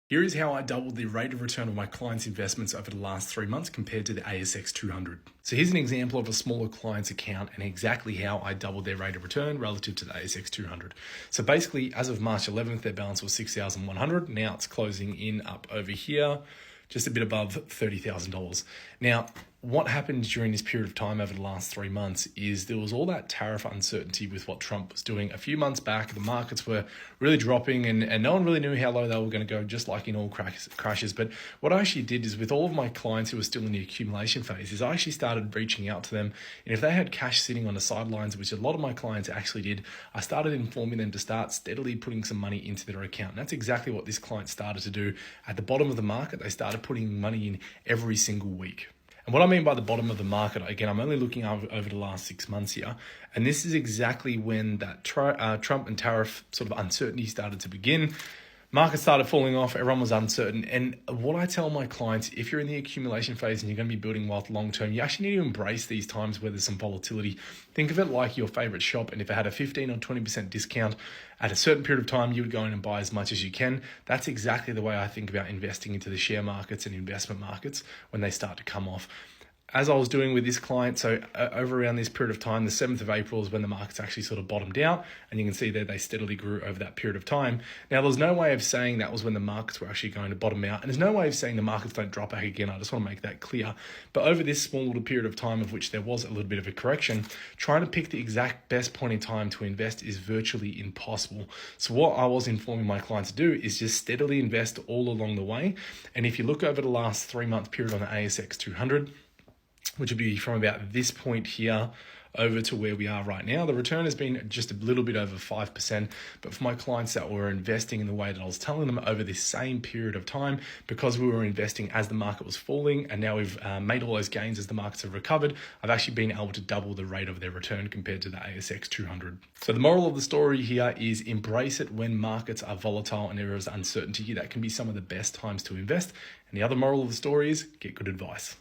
Here is how I doubled the rate of return of my clients' investments over the last 3 months compared to the ASX 200. So here's an example of a smaller client's account and exactly how I doubled their rate of return relative to the ASX 200. So basically, as of March 11th, their balance was 6,100. Now it's closing in up over here, just a bit above $30,000. Now, what happened during this period of time over the last 3 months is there was all that tariff uncertainty with what Trump was doing. A few months back, the markets were really dropping and no one really knew how low they were going to go, just like in all crashes. But what I actually did is with all of my clients who were still in the accumulation phase is I actually started reaching out to them. And if they had cash sitting on the sidelines, which a lot of my clients actually did, I started informing them to start steadily putting some money into their account. And that's exactly what this client started to do. At the bottom of the market, they started putting money in every single week. And what I mean by the bottom of the market, again, I'm only looking over the last 6 months here. And this is exactly when that Trump and tariff sort of uncertainty started to begin. Market started falling off, everyone was uncertain. And what I tell my clients, if you're in the accumulation phase and you're going to be building wealth long term, you actually need to embrace these times where there's some volatility. Think of it like your favorite shop, and if it had a 15 or 20% discount at a certain period of time, you would go in and buy as much as you can. That's exactly the way I think about investing into the share markets and investment markets when they start to come off. As I was doing with this client, so over around this period of time, the 7th of April is when the markets actually sort of bottomed out, and you can see there they steadily grew over that period of time. Now, there's no way of saying that was when the markets were actually going to bottom out, and there's no way of saying the markets don't drop back again. I just want to make that clear. But over this small little period of time, of which there was a little bit of a correction, trying to pick the exact best point in time to invest is virtually impossible. So what I was informing my clients to do is just steadily invest all along the way. And if you look over the last 3-month period on the ASX 200, which would be from about this point here over to where we are right now, the return has been just a little bit over 5%. But for my clients that were investing in the way that I was telling them over this same period of time, because we were investing as the market was falling, and now we've made all those gains as the markets have recovered, I've actually been able to double the rate of their return compared to the ASX 200. So the moral of the story here is embrace it when markets are volatile and there is uncertainty. That can be some of the best times to invest. And the other moral of the story is get good advice.